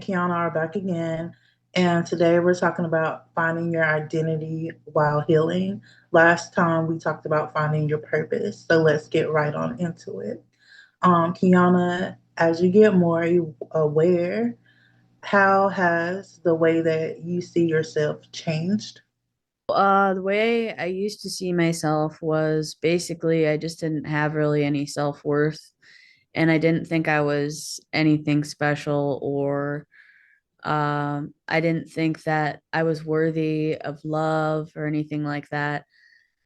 Keana are back again. And today we're talking about finding your identity while healing. Last time we talked about finding your purpose. So let's get right on into it. Kiana, as you get more aware, how has the way that you see yourself changed? The way I used to see myself was basically I just didn't have really any self-worth, and I didn't think I was anything special, or I didn't think that I was worthy of love or anything like that.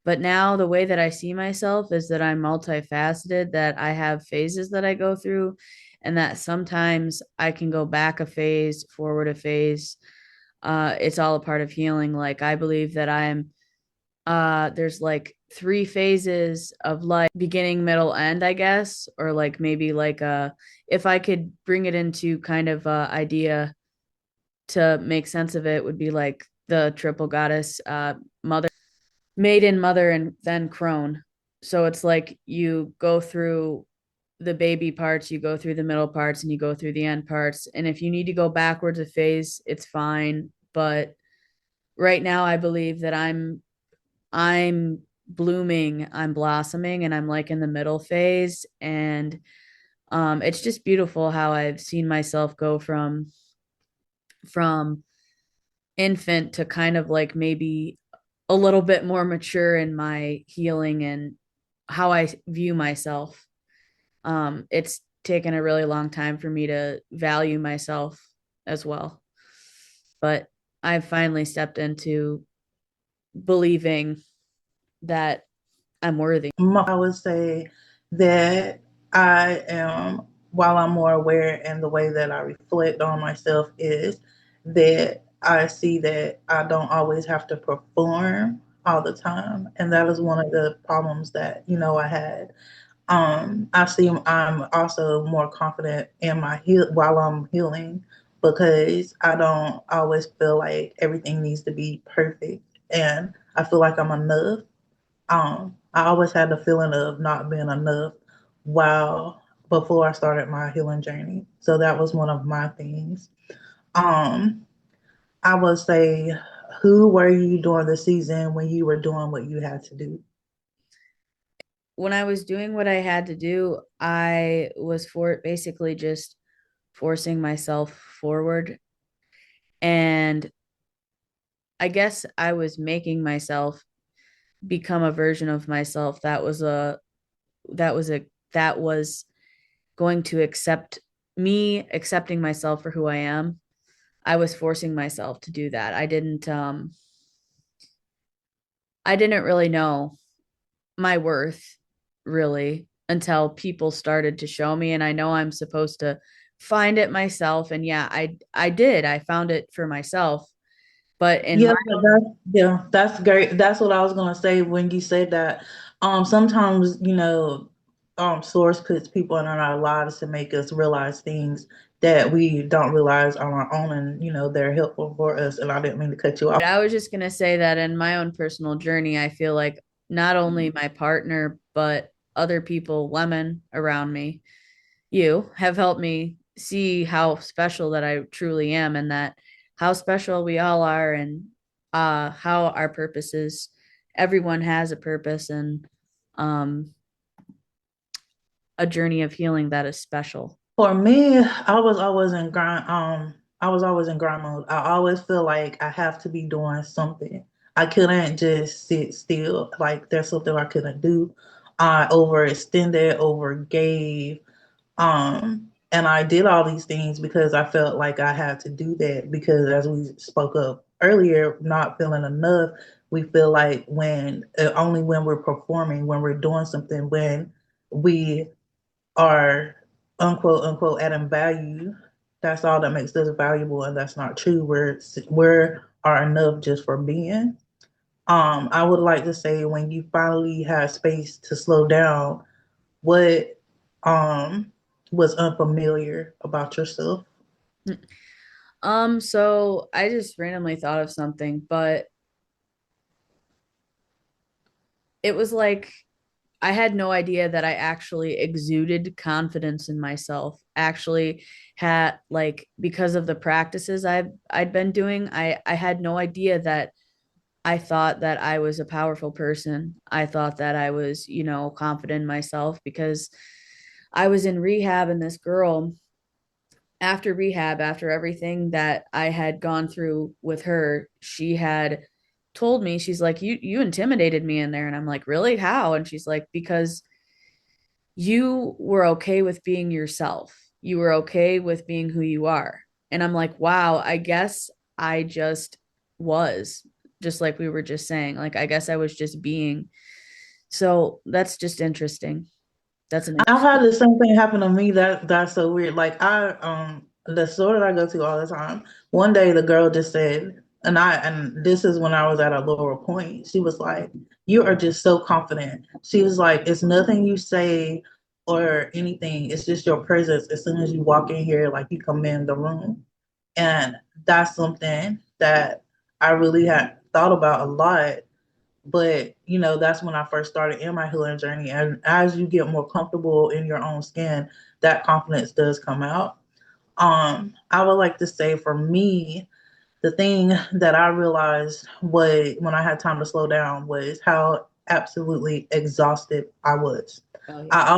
But now the way that I see myself is that I'm multifaceted, that I have phases that I go through, and that sometimes I can go back a phase, forward a phase. It's all a part of healing. Like I believe that there's like three phases of life: beginning, middle, end, I guess, or like maybe like if I could bring it into kind of a idea to make sense of it, would be like the triple goddess, mother, maiden, mother, and then crone. So it's like you go through the baby parts, you go through the middle parts, and you go through the end parts, and if you need to go backwards a phase, it's fine. But right now I believe that I'm blooming, I'm blossoming, and I'm like in the middle phase. And it's just beautiful how I've seen myself go from infant to kind of like maybe a little bit more mature in my healing and how I view myself. It's taken a really long time for me to value myself as well, but I've finally stepped into believing that I'm worthy. I would say that I am, while I'm more aware, and the way that I reflect on myself is that I see that I don't always have to perform all the time. And that is one of the problems that, I had. I see I'm also more confident in my heal while I'm healing because I don't always feel like everything needs to be perfect. And I feel like I'm enough. I always had the feeling of not being enough while before I started my healing journey. So that was one of my things. Um, I would say, who were you during the season when you were doing what you had to do? When I was doing what I had to do, I was for basically just forcing myself forward. And I guess I was making myself become a version of myself that was a that was going to accept me, accepting myself for who I am. I was forcing myself to do that. I didn't really know my worth really until people started to show me, and I know I'm supposed to find it myself. And yeah, I did. I found it for myself. But in Yeah, my that's great. That's what I was gonna say when you said that. Sometimes, source puts people in our lives to make us realize things that we don't realize on our own, and they're helpful for us. And I didn't mean to cut you off. I was just gonna say that in my own personal journey, I feel like not only my partner, but other people, women around me, you have helped me see how special that I truly am, and that how special we all are, and how our purpose is. Everyone has a purpose, and um a journey of healing that is special. For me, I was always in grind mode. I always feel like I have to be doing something. I couldn't just sit still. Like there's something I couldn't do. I overextended, overgave, and I did all these things because I felt like I had to do that because as we spoke of earlier, not feeling enough, we feel like when only when we're performing, when we're doing something, when we are unquote unquote adding value, that's all that makes us valuable, and that's not true. We're are enough just for being. I would like to say when you finally have space to slow down, what was unfamiliar about yourself? So I just randomly thought of something, but it was like I had no idea that I actually exuded confidence in myself. Actually had like because of the practices I'd been doing, I had no idea that I thought that I was a powerful person. I thought that I was, confident in myself because I was in rehab and this girl after rehab, after everything that I had gone through with her, she had told me, she's like, you intimidated me in there. And I'm like, really? How? And she's like, because you were okay with being yourself. You were okay with being who you are. And I'm like, wow, I guess I just was, just like we were just saying. Like, I guess I was just being. So that's just interesting. That's an I've interesting. had the same thing happen to me. That's so weird. Like the store that I go to all the time. One day the girl just said, and this is when I was at a lower point. She was like, "You are just so confident." She was like, "It's nothing you say or anything. It's just your presence. As soon as you walk in here, like you come in the room." And that's something that I really had thought about a lot, but that's when I first started in my healing journey. And as you get more comfortable in your own skin, that confidence does come out. I would like to say for me, the thing that I realized was when I had time to slow down was how absolutely exhausted I was. Oh yeah. I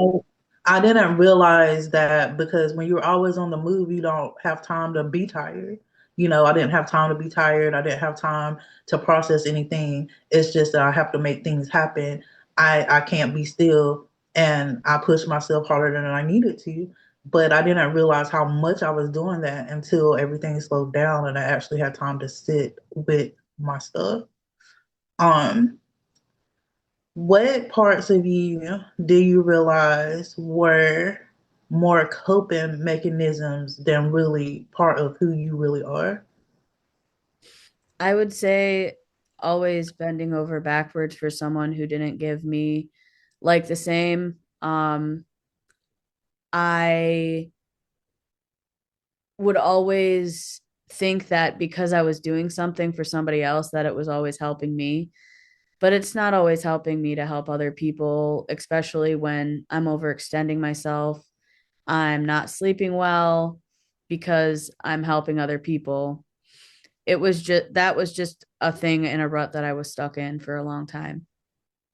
I didn't realize that because when you're always on the move, you don't have time to be tired. I didn't have time to be tired. I didn't have time to process anything. It's just that I have to make things happen. I can't be still, and I push myself harder than I needed to, but I didn't realize how much I was doing that until everything slowed down and I actually had time to sit with my stuff. Um, what parts of you do you realize were more coping mechanisms than really part of who you really are? I would say always bending over backwards for someone who didn't give me like the same. I would always think that because I was doing something for somebody else that it was always helping me, but it's not always helping me to help other people, especially when I'm overextending myself. I'm not sleeping well because I'm helping other people. It was just that was just a thing in a rut that I was stuck in for a long time.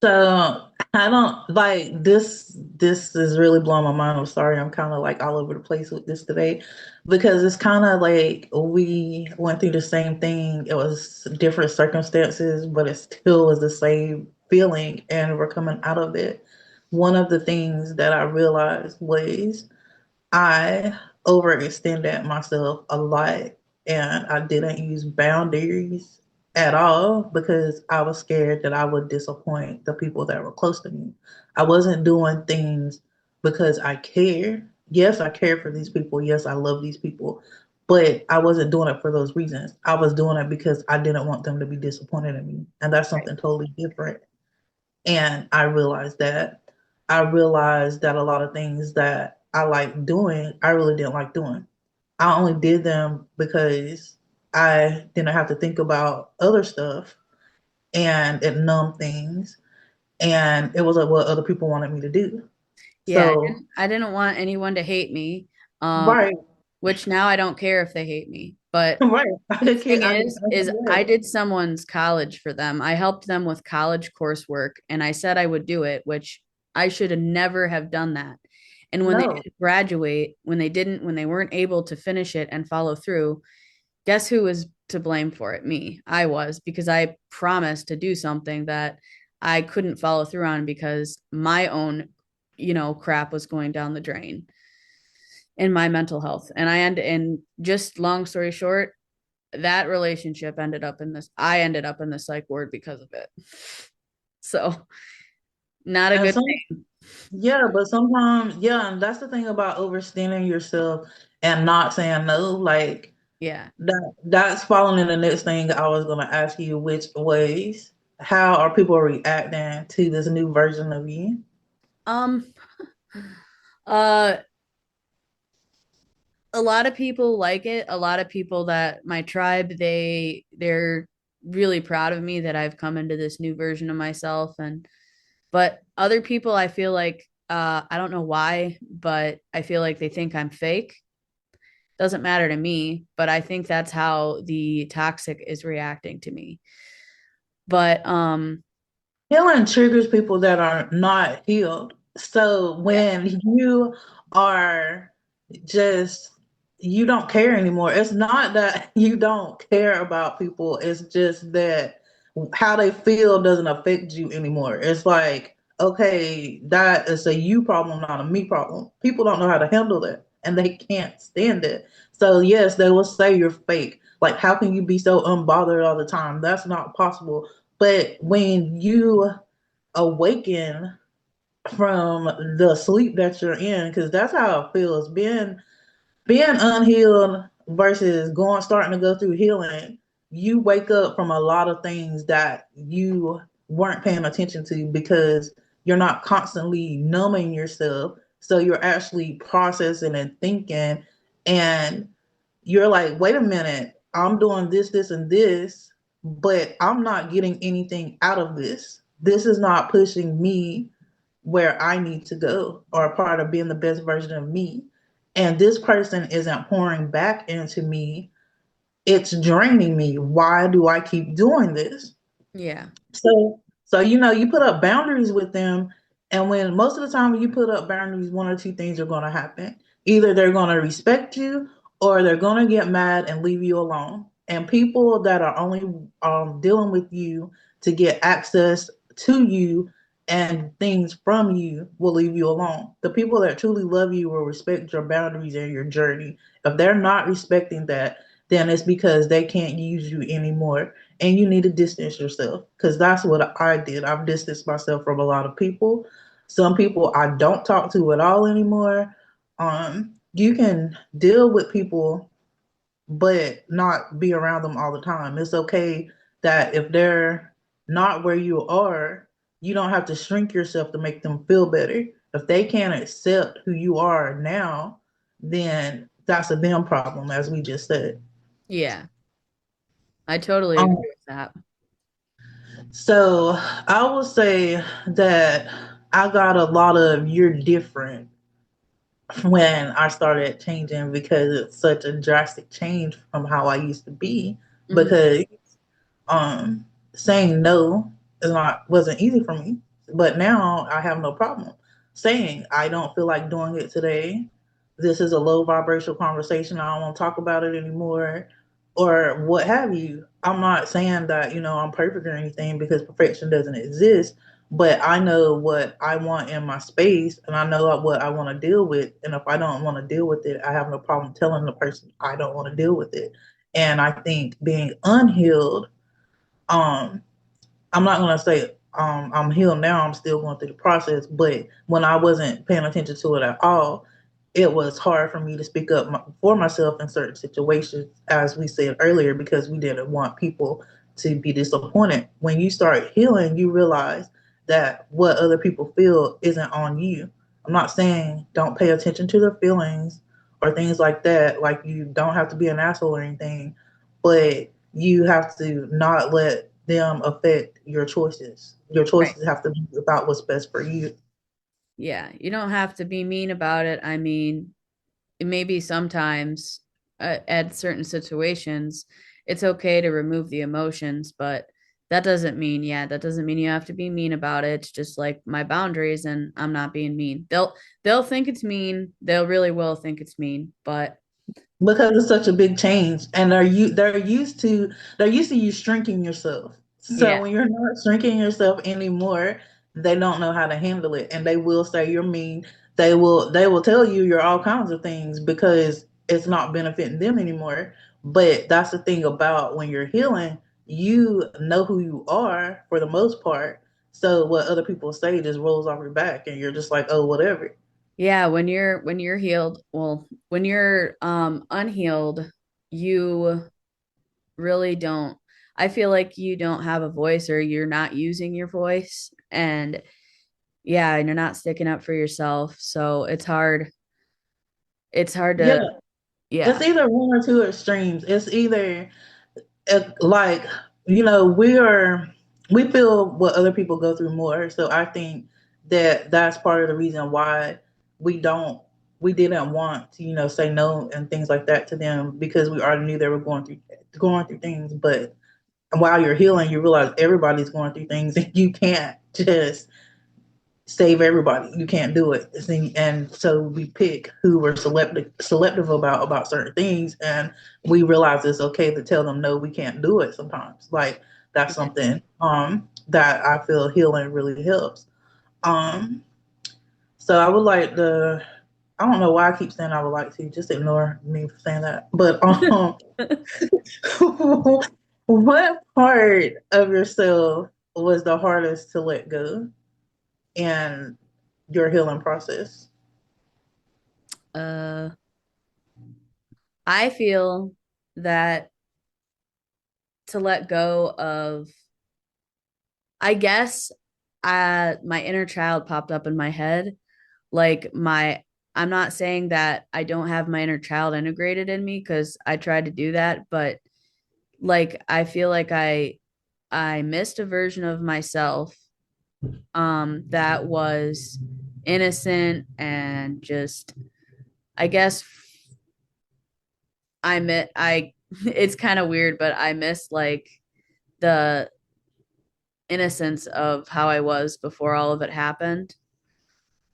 So I don't like this. This is really blowing my mind. I'm sorry. I'm kind of like all over the place with this today because it's kind of like we went through the same thing. It was different circumstances, but it still was the same feeling, and we're coming out of it. One of the things that I realized was I overextended myself a lot and I didn't use boundaries at all because I was scared that I would disappoint the people that were close to me. I wasn't doing things because I care. Yes, I care for these people. Yes, I love these people. But I wasn't doing it for those reasons. I was doing it because I didn't want them to be disappointed in me. And that's Right. something totally different. And I realized that a lot of things that I like doing, I really didn't like doing. I only did them because I didn't have to think about other stuff and it numbed things. And it was like what other people wanted me to do. Yeah, So, I didn't want anyone to hate me. Um, right, which now I don't care if they hate me. But right. I the didn't care. thing is I Yeah. did someone's college for them. I helped them with college coursework and I said I would do it, which I should have never have done that. And when they No. didn't graduate, when they weren't able to finish it and follow through, guess who was to blame for it? Me. I was because I promised to do something that I couldn't follow through on because my own, crap was going down the drain in my mental health. And just long story short, that relationship ended up in this. I ended up in the psych ward because of it. So not a And good some thing. Yeah, but sometimes, yeah, and that's the thing about overstanding yourself and not saying no. Like Yeah. that's falling in the next thing I was gonna ask you, which was how are people reacting to this new version of you? Um. Uh. A lot of people like it. A lot of people that my tribe, they're really proud of me that I've come into this new version of myself. And But other people, I feel like, I don't know why, but I feel like they think I'm fake. Doesn't matter to me, but I think that's how the toxic is reacting to me. But Healing triggers people that are not healed. So yeah, when you are just, you don't care anymore. It's not that you don't care about people. It's just that how they feel doesn't affect you anymore. It's like, okay, that is a you problem, not a me problem. People don't know how to handle that and they can't stand it. So yes, they will say you're fake. Like, how can you be so unbothered all the time? That's not possible. But when you awaken from the sleep that you're in, because that's how it feels, being unhealed versus going starting to go through healing, you wake up from a lot of things that you weren't paying attention to because you're not constantly numbing yourself. So you're actually processing and thinking, and you're like, wait a minute, I'm doing this, this, and this, but I'm not getting anything out of this. This is not pushing me where I need to go or a part of being the best version of me. And this person isn't pouring back into me. It's draining me. Why do I keep doing this? yeah, So you put up boundaries with them, and when most of the time when you put up boundaries, one or two things are going to happen. Either they're going to respect you, or they're going to get mad and leave you alone. And people that are only dealing with you to get access to you and things from you will leave you alone. The people that truly love you will respect your boundaries and your journey. If they're not respecting that, then it's because they can't use you anymore and you need to distance yourself because that's what I did. I've distanced myself from a lot of people. Some people I don't talk to at all anymore. You can deal with people but not be around them all the time. It's okay that if they're not where you are, you don't have to shrink yourself to make them feel better. If they can't accept who you are now, then that's a them problem, as we just said. yeah. I totally Um, agree with that. So I will say that I got a lot of you're different when I started changing because it's such a drastic change from how I used to be. Hmm. Because um saying no is not wasn't easy for me, but now I have no problem saying I don't feel like doing it today. This is a low vibrational conversation. I don't want to talk about it anymore, or what have you. I'm not saying that I'm perfect or anything because perfection doesn't exist, but I know what I want in my space and I know what I want to deal with. And if I don't want to deal with it, I have no problem telling the person I don't want to deal with it. And I think being unhealed, um, I'm not gonna say I'm healed now. I'm still going through the process, but when I wasn't paying attention to it at all, it was hard for me to speak up for myself in certain situations, as we said earlier, because we didn't want people to be disappointed. When you start healing, you realize that what other people feel isn't on you. I'm not saying don't pay attention to their feelings or things like that. Like you don't have to be an asshole or anything, but you have to not let them affect your choices. Your Right. choices have to be about what's best for you. Yeah, you don't have to be mean about it. I mean, maybe sometimes at certain situations, it's okay to remove the emotions, but that doesn't mean you have to be mean about it. It's just like my boundaries, and I'm not being mean. They'll think it's mean. They'll really will think it's mean, but Because it's such a big change, and they're used to you shrinking yourself. So yeah, when you're not shrinking yourself anymore, they don't know how to handle it, and they will say you're mean. They will tell you you're all kinds of things because it's not benefiting them anymore. But that's the thing about when you're healing, you know who you are for the most part. So what other people say just rolls off your back, and you're just like, oh, whatever. yeah. When you're healed, well, when you're unhealed, you really don't. I feel like you don't have a voice, or you're not using your voice, and yeah, and you're not sticking up for yourself. So it's hard Yeah, to, it's yeah, either one or two extremes. It's either like we are. we feel what other people go through more. So I think that that's part of the reason why we don't we didn't want to, say no and things like that to them, because we already knew they were going through things. But while you're healing, you realize everybody's going through things, and you can't just save everybody. You can't do it. And so we pick who we're selective about certain things, and we realize it's okay to tell them no, we can't do it sometimes. Like that's Yeah. something that I feel healing really helps. Um so I would like to, I don't know why I keep saying I would like to, just ignore me for saying that. But what part of yourself was the hardest to let go in your healing process? uh I feel that to let go of, I guess, my inner child popped up in my head. Like my I'm not saying that I don't have my inner child integrated in me, because I tried to do that, but like I feel like I missed a version of myself that was innocent and just, I guess, I it's kind of weird, but I miss like the innocence of how I was before all of it happened.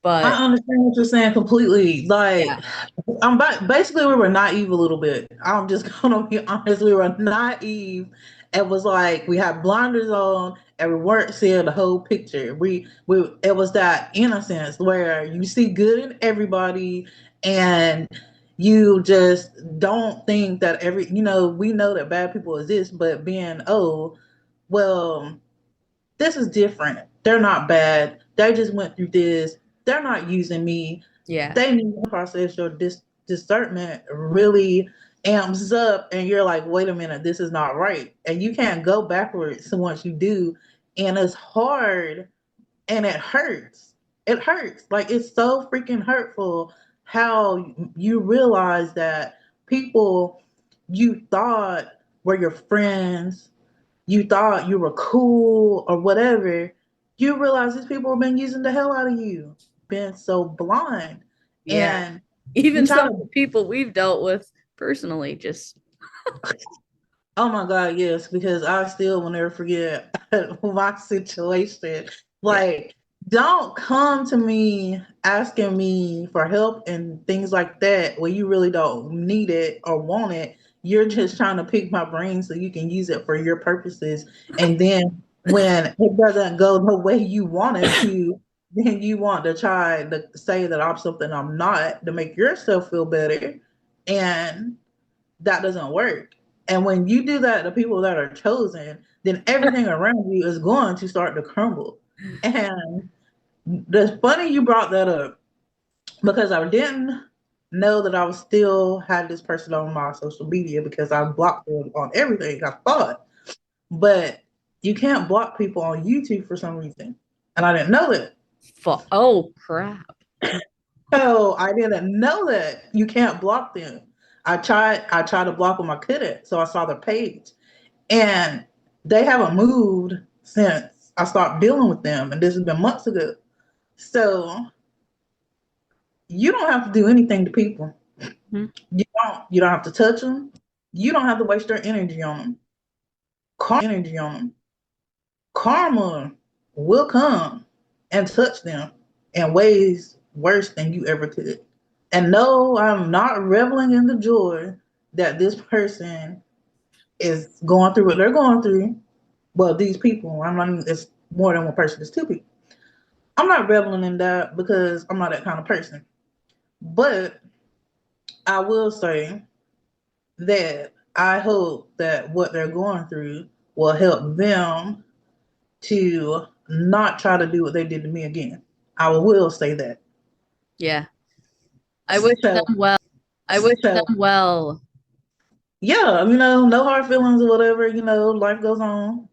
But I understand what you're saying completely. Like, yeah, basically we were naive a little bit. I'm just gonna be honest. We were naive. It was like we had blinders on, and we weren't seeing the whole picture. We it was that innocence where you see good in everybody, and you just don't think that we know that bad people exist, but being, oh, well, this is different. They're not bad. They just went through this. They're not using me. yeah, They need to process your discernment really amps up, and you're like, wait a minute, this is not right. And you can't go backwards. So once you do, and it's hard and it hurts. It hurts. Like it's so freaking hurtful how you realize that people you thought were your friends, you thought you were cool or whatever, you realize these people have been using the hell out of you, been so blind. yeah. And you Even try some of the to, people we've dealt with personally, just oh my God, yes, because I still will never forget my situation. yeah, Like, don't come to me asking me for help and things like that when you really don't need it or want it. You're just trying to pick my brain so you can use it for your purposes. And then when it doesn't go the way you want it to, then you want to try to say that I'm something I'm not to make yourself feel better. And that doesn't work. And when you do that to people that are chosen, then everything around you is going to start to crumble. And it's funny you brought that up because I didn't know that I was still had this person on my social media because I blocked them on everything, I thought. But you can't block people on YouTube for some reason. And I didn't know that. oh crap. So I didn't know that you can't block them. I tried to block them, I couldn't. So I saw their page. And they haven't moved since I stopped dealing with them, and this has been months ago. So you don't have to do anything to people. Mhm. You don't have to touch them. You don't have to waste your energy on them. Karma will come and touch them in ways worse than you ever could. And no, I'm not reveling in the joy that this person is going through what they're going through. Well, these people, I'm not, it's more than one person, it's two people. I'm not reveling in that because I'm not that kind of person. But I will say that I hope that what they're going through will help them to not try to do what they did to me again. I will say that. Yeah. I wish So, them well. I wish so them well. yeah, no hard feelings or whatever, life goes on.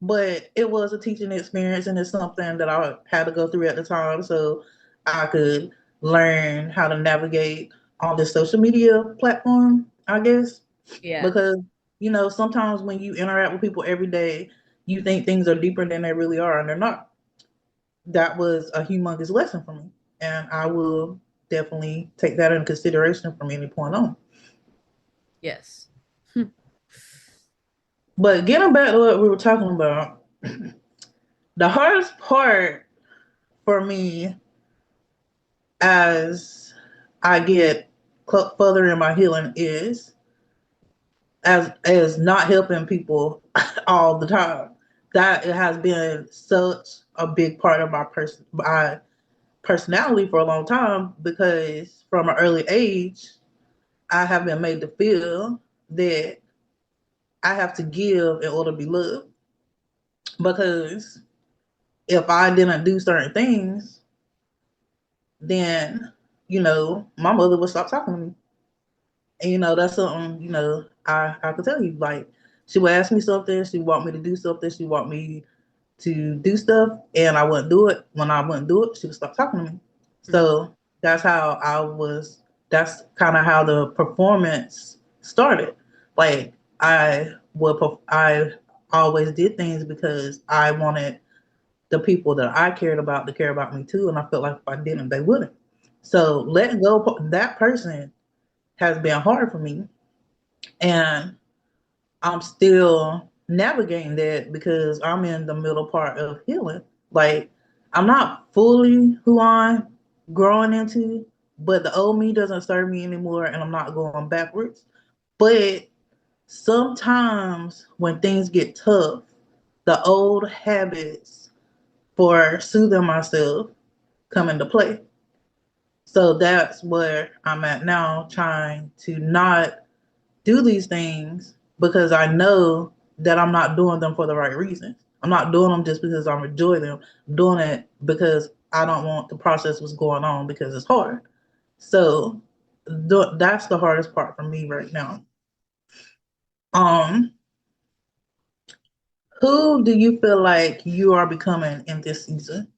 But it was a teaching experience, and it's something that I had to go through at the time so I could learn how to navigate on this social media platform, I guess. Yeah. Because, sometimes when you interact with people every day, you think things are deeper than they really are, and they're not. That was a humongous lesson for me, and I will definitely take that into consideration from any point on. Yes. But getting back to what we were talking about, the hardest part for me as I get further in my healing is as not helping people all the time. That it has been such a big part of my personality for a long time because from an early age, I have been made to feel that I have to give in order to be loved. Because if I didn't do certain things, then my mother would stop talking to me. And that's something, I could tell you. Like she would ask me something, she want me to do something, she want me to do stuff, and I wouldn't do it. When I wouldn't do it, she would stop talking to me. So that's how I was. That's kind of how the performance started. Like I always did things because I wanted the people that I cared about to care about me too, and I felt like if I didn't, they wouldn't. So letting go of that person has been hard for me, and I'm still navigating that because I'm in the middle part of healing. Like I'm not fully who I'm growing into, but the old me doesn't serve me anymore and I'm not going backwards. But sometimes when things get tough, the old habits for soothing myself come into play. So that's where I'm at now, trying to not do these things because I know that I'm not doing them for the right reasons. I'm not doing them just because I enjoy them. I'm doing it because I don't want the process what's going on because it's hard. So that's the hardest part for me right now. Um, who do you feel like you are becoming in this season?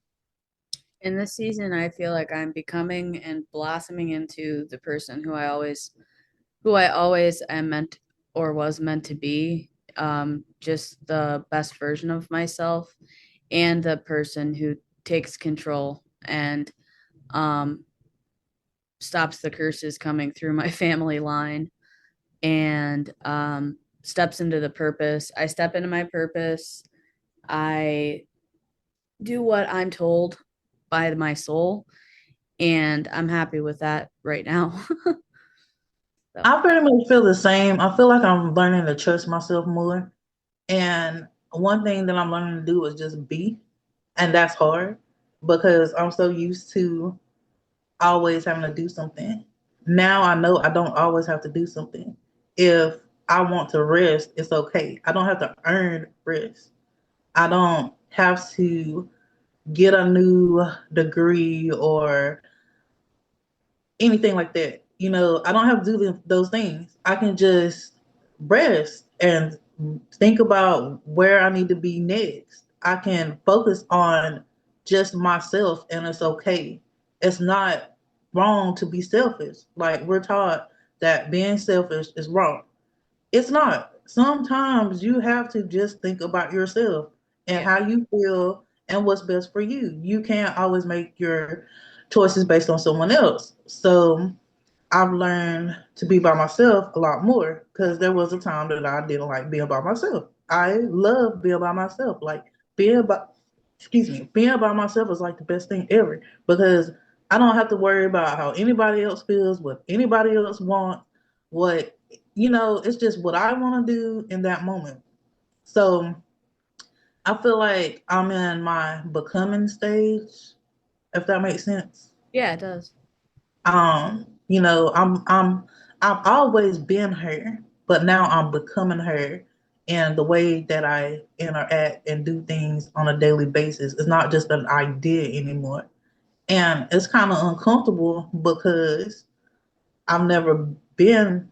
In this season, I feel like I'm becoming and blossoming into the person who I always am meant or was meant to be. Just the best version of myself and the person who takes control and um, stops the curses coming through my family line and steps into the purpose. I step into my purpose. I do what I'm told by my soul, and I'm happy with that right now. So, I pretty much feel the same. I feel like I'm learning to trust myself more. And one thing that I'm learning to do is just be. And that's hard because I'm so used to always having to do something. Now I know I don't always have to do something. If I want to rest, it's okay. I don't have to earn rest. I don't have to get a new degree or anything like that. I don't have to do those things. I can just rest and think about where I need to be next. I can focus on just myself, and it's okay. It's not wrong to be selfish. Like we're taught that being selfish is wrong. It's not. Sometimes you have to just think about yourself and yeah. how you feel and what's best for you. You can't always make your choices based on someone else. So I've learned to be by myself a lot more because there was a time that I didn't like being by myself. I love being by myself. Like being by, excuse me, being by myself is like the best thing ever because I don't have to worry about how anybody else feels, what anybody else wants, what, it's just what I want to do in that moment. So I feel like I'm in my becoming stage, if that makes sense. Yeah, it does. I've always been her, but now I'm becoming her. And the way that I interact and do things on a daily basis is not just an idea anymore. And it's kind of uncomfortable because I've never been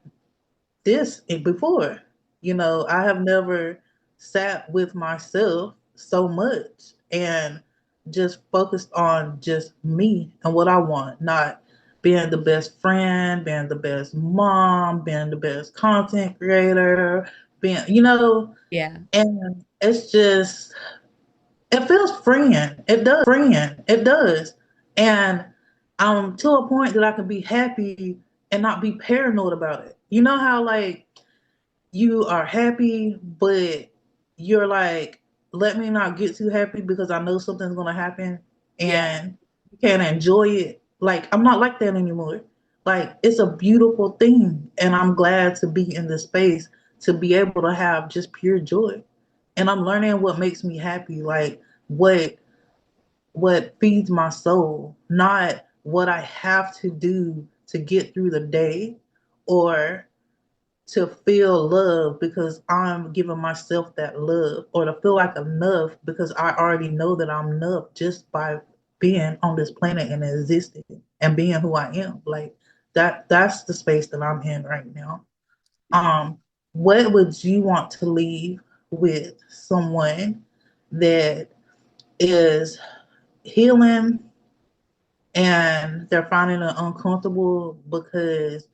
this before. I have never sat with myself so much and just focused on just me and what I want, not being the best friend, being the best mom, being the best content creator, being, Yeah. and it's just it feels freeing. It does. And I'm to a point that I can be happy and not be paranoid about it. You know how like you are happy, but you're like, let me not get too happy because I know something's gonna happen Yeah. and you can't enjoy it. Like I'm not like that anymore. Like it's a beautiful thing, and I'm glad to be in this space to be able to have just pure joy. And I'm learning what makes me happy, like what what feeds my soul, not what I have to do to get through the day or to feel love because I'm giving myself that love, or to feel like enough because I already know that I'm enough just by being on this planet and existing and being who I am. Like that's the space that I'm in right now. Um, what would you want to leave with someone that is healing and they're finding it uncomfortable because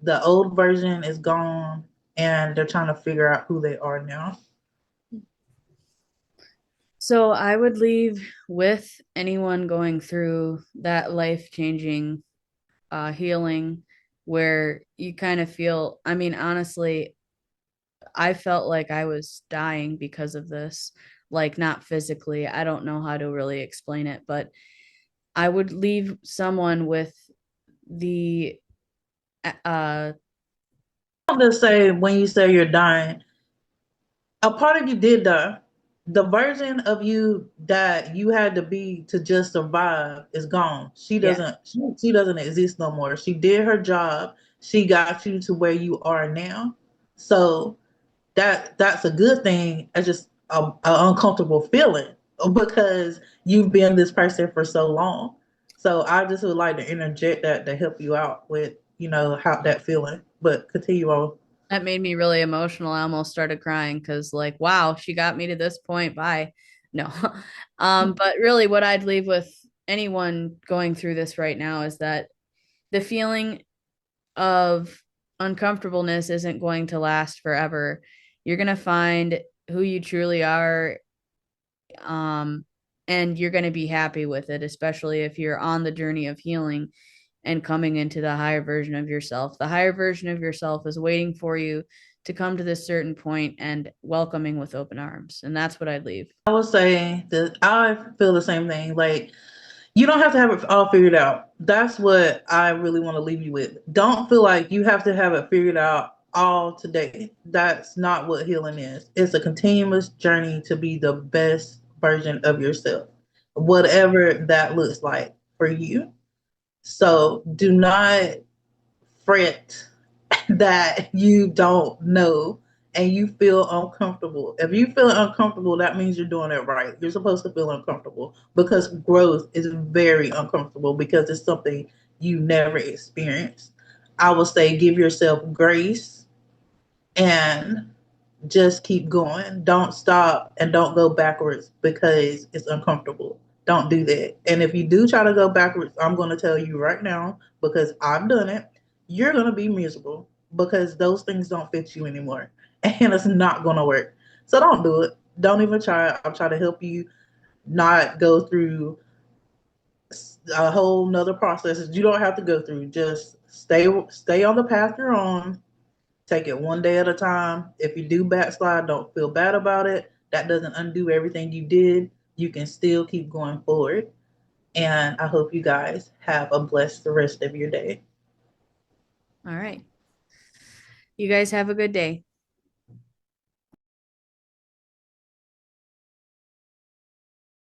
the old version is gone and they're trying to figure out who they are now? So I would leave with anyone going through that life-changing healing where you kind of feel, I mean, honestly, I felt like I was dying because of this, like not physically. I don't know how to really explain it, but I would leave someone with the uh I want to say when you say you're dying, a part of you did die. The version of you that you had to be to just survive is gone. yeah. She doesn't exist no more. She did her job. She got you to where you are now. So that's a good thing. It's just a uncomfortable feeling because you've been this person for so long. So I just would like to interject that to help you out with how that feeling. But continue on. That made me really emotional. I almost started crying because, like, wow, she got me to this point. Bye. No. But really, what I'd leave with anyone going through this right now is that the feeling of uncomfortableness isn't going to last forever. You're going to find who you truly are, um, and you're going to be happy with it, especially if you're on the journey of healing and coming into the higher version of yourself. The higher version of yourself is waiting for you to come to this certain point and welcoming with open arms. And that's what I'd leave. I would say that I feel the same thing. Like you don't have to have it all figured out. That's what I really want to leave you with. Don't feel like you have to have it figured out all today. That's not what healing is. It's a continuous journey to be the best version of yourself, whatever that looks like for you. So do not fret that you don't know and you feel uncomfortable. If you feel uncomfortable, that means you're doing it right. You're supposed to feel uncomfortable because growth is very uncomfortable because it's something you never experienced. I would say give yourself grace and just keep going. Don't stop and don't go backwards because it's uncomfortable. Don't do that. And if you do try to go backwards, I'm going to tell you right now because I've done it, you're going to be miserable because those things don't fit you anymore and it's not going to work. So don't do it. Don't even try. I'll try to help you not go through a whole nother process that you don't have to go through. Just stay on the path you're on. Take it one day at a time. If you do backslide, don't feel bad about it. That doesn't undo everything you did. You can still keep going forward. And I hope you guys have a blessed rest of your day. All right. You guys have a good day.